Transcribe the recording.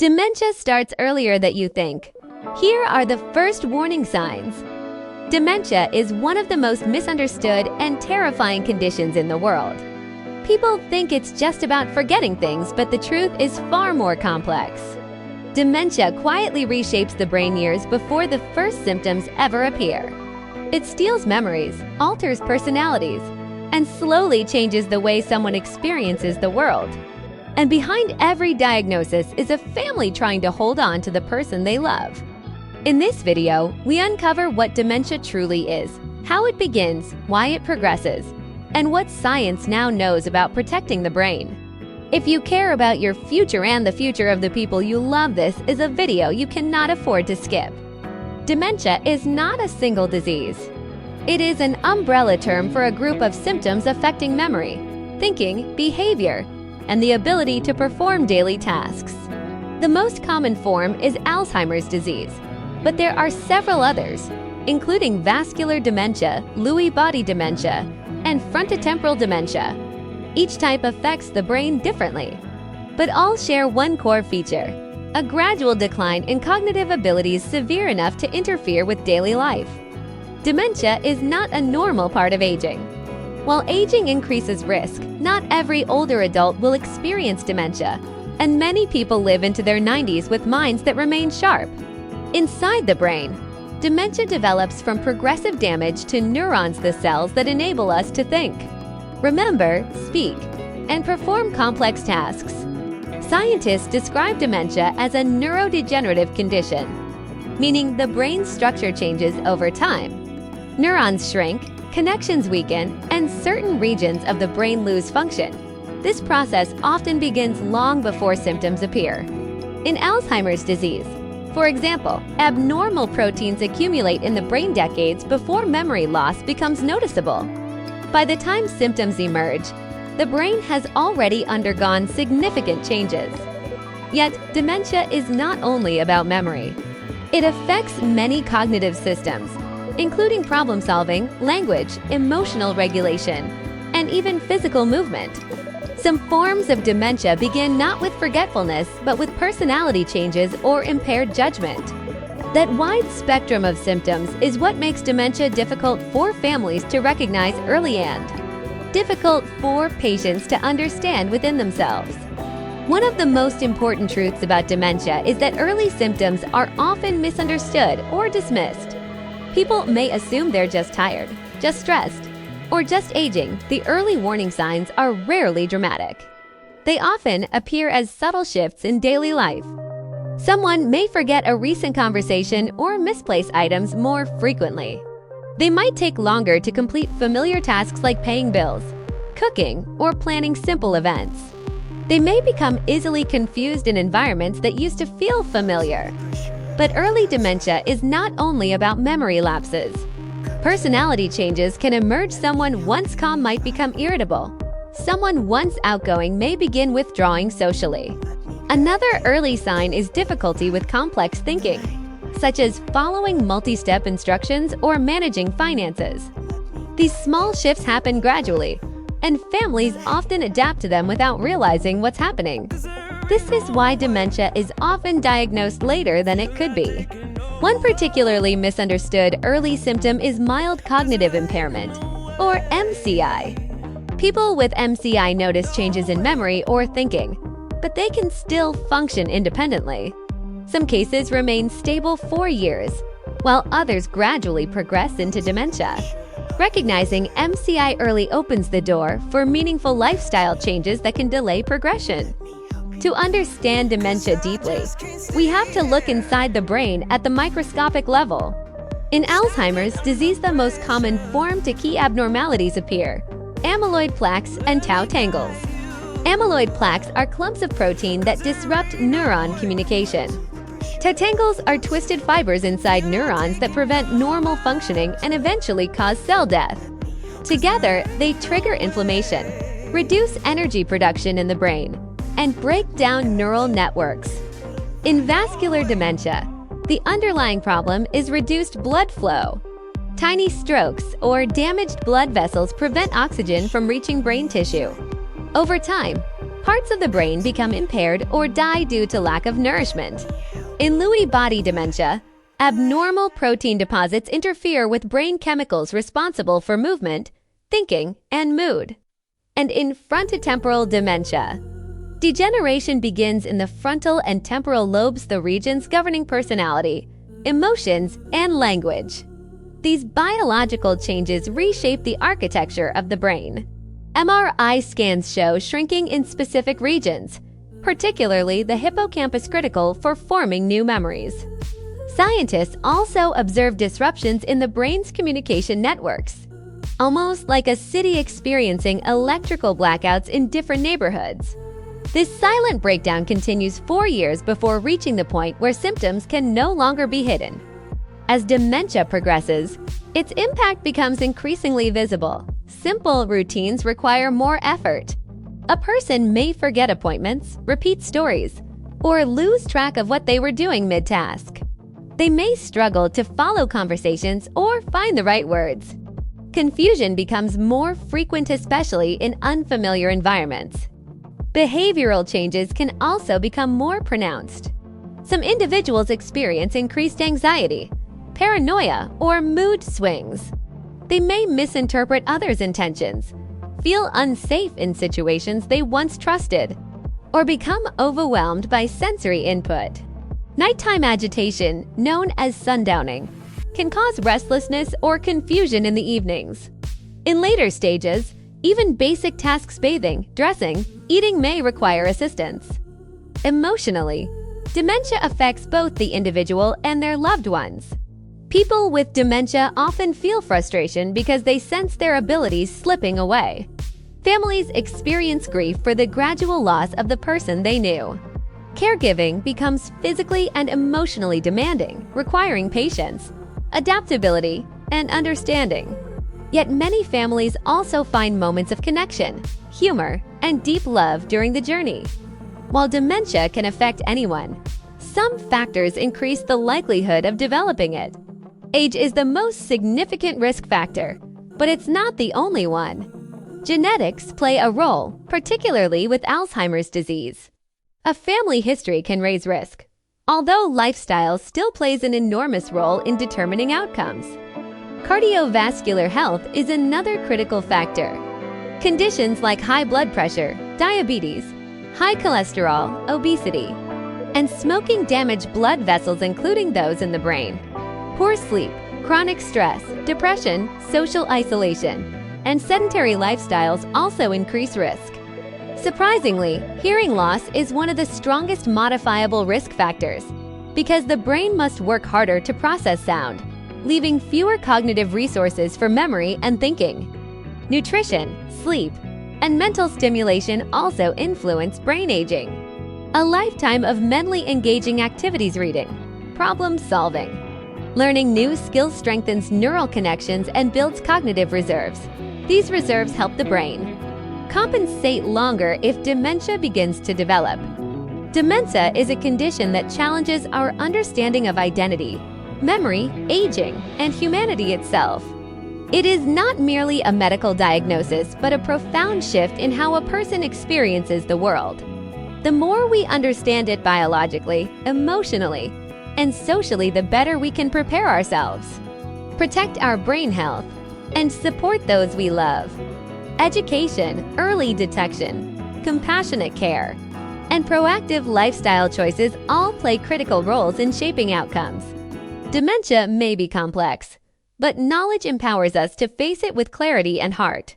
Dementia starts earlier than you think. Here are the first warning signs. Dementia is one of the most misunderstood and terrifying conditions in the world. People think it's just about forgetting things, but the truth is far more complex. Dementia quietly reshapes the brain years before the first symptoms ever appear. It steals memories, alters personalities, and slowly changes the way someone experiences the world. And behind every diagnosis is a family trying to hold on to the person they love. In this video, we uncover what dementia truly is, how it begins, why it progresses, and what science now knows about protecting the brain. If you care about your future and the future of the people you love, this is a video you cannot afford to skip. Dementia is not a single disease. It is an umbrella term for a group of symptoms affecting memory, thinking, behavior, and the ability to perform daily tasks. The most common form is Alzheimer's disease, but there are several others, including vascular dementia, Lewy body dementia, and frontotemporal dementia. Each type affects the brain differently, but all share one core feature: a gradual decline in cognitive abilities severe enough to interfere with daily life. Dementia is not a normal part of aging. While aging increases risk, not every older adult will experience dementia, and many people live into their 90s with minds that remain sharp. Inside the brain, dementia develops from progressive damage to neurons, the cells that enable us to think, remember, speak, and perform complex tasks. Scientists describe dementia as a neurodegenerative condition, meaning the brain's structure changes over time. Neurons shrink, connections weaken, and certain regions of the brain lose function. This process often begins long before symptoms appear. In Alzheimer's disease, for example, abnormal proteins accumulate in the brain decades before memory loss becomes noticeable. By the time symptoms emerge, the brain has already undergone significant changes. Yet, dementia is not only about memory. It affects many cognitive systems, including problem-solving, language, emotional regulation, and even physical movement. Some forms of dementia begin not with forgetfulness, but with personality changes or impaired judgment. That wide spectrum of symptoms is what makes dementia difficult for families to recognize early and difficult for patients to understand within themselves. One of the most important truths about dementia is that early symptoms are often misunderstood or dismissed. People may assume they're just tired, just stressed, or just aging. The early warning signs are rarely dramatic. They often appear as subtle shifts in daily life. Someone may forget a recent conversation or misplace items more frequently. They might take longer to complete familiar tasks like paying bills, cooking, or planning simple events. They may become easily confused in environments that used to feel familiar. But early dementia is not only about memory lapses. Personality changes can emerge. Someone once calm might become irritable. Someone once outgoing may begin withdrawing socially. Another early sign is difficulty with complex thinking, such as following multi-step instructions or managing finances. These small shifts happen gradually, and families often adapt to them without realizing what's happening. This is why dementia is often diagnosed later than it could be. One particularly misunderstood early symptom is mild cognitive impairment, or MCI. People with MCI notice changes in memory or thinking, but they can still function independently. Some cases remain stable for years, while others gradually progress into dementia. Recognizing MCI early opens the door for meaningful lifestyle changes that can delay progression. To understand dementia deeply, we have to look inside the brain at the microscopic level. In Alzheimer's disease, the most common form to key abnormalities appear: amyloid plaques and tau tangles. Amyloid plaques are clumps of protein that disrupt neuron communication. Tau tangles are twisted fibers inside neurons that prevent normal functioning and eventually cause cell death. Together, they trigger inflammation, reduce energy production in the brain, and break down neural networks. In vascular dementia, the underlying problem is reduced blood flow. Tiny strokes or damaged blood vessels prevent oxygen from reaching brain tissue. Over time, Parts of the brain become impaired or die due to lack of nourishment. In Lewy body dementia, abnormal protein deposits interfere with brain chemicals responsible for movement, thinking, and mood. And in frontotemporal dementia, degeneration begins in the frontal and temporal lobes, the regions governing personality, emotions, and language. These biological changes reshape the architecture of the brain. MRI scans show shrinking in specific regions, particularly the hippocampus, critical for forming new memories. Scientists also observe disruptions in the brain's communication networks, almost like a city experiencing electrical blackouts in different neighborhoods. This silent breakdown continues 4 years before reaching the point where symptoms can no longer be hidden. As dementia progresses, its impact becomes increasingly visible. Simple routines require more effort. A person may forget appointments, repeat stories, or lose track of what they were doing mid-task. They may struggle to follow conversations or find the right words. Confusion becomes more frequent, especially in unfamiliar environments. Behavioral changes can also become more pronounced. Some individuals experience increased anxiety, paranoia, or mood swings. They may misinterpret others' intentions, feel unsafe in situations they once trusted, or become overwhelmed by sensory input. Nighttime agitation, known as sundowning, can cause restlessness or confusion in the evenings. In later stages, even basic tasks, bathing, dressing, eating, may require assistance. Emotionally, dementia affects both the individual and their loved ones. People with dementia often feel frustration because they sense their abilities slipping away. Families experience grief for the gradual loss of the person they knew. Caregiving becomes physically and emotionally demanding, requiring patience, adaptability, and understanding. Yet many families also find moments of connection, humor, and deep love during the journey. While dementia can affect anyone, some factors increase the likelihood of developing it. Age is the most significant risk factor, but it's not the only one. Genetics play a role, particularly with Alzheimer's disease. A family history can raise risk, although lifestyle still plays an enormous role in determining outcomes. Cardiovascular health is another critical factor. Conditions like high blood pressure, diabetes, high cholesterol, obesity, and smoking damage blood vessels, including those in the brain. Poor sleep, chronic stress, depression, social isolation, and sedentary lifestyles also increase risk. Surprisingly, hearing loss is one of the strongest modifiable risk factors because the brain must work harder to process sound, leaving fewer cognitive resources for memory and thinking. Nutrition, sleep, and mental stimulation also influence brain aging. A lifetime of mentally engaging activities, reading, problem solving, learning new skills strengthens neural connections and builds cognitive reserves. These reserves help the brain compensate longer if dementia begins to develop. Dementia is a condition that challenges our understanding of identity, memory, aging, and humanity itself. It is not merely a medical diagnosis, but a profound shift in how a person experiences the world. The more we understand it biologically, emotionally, and socially, the better we can prepare ourselves, protect our brain health, and support those we love. Education, early detection, compassionate care, and proactive lifestyle choices all play critical roles in shaping outcomes. Dementia may be complex, but knowledge empowers us to face it with clarity and heart.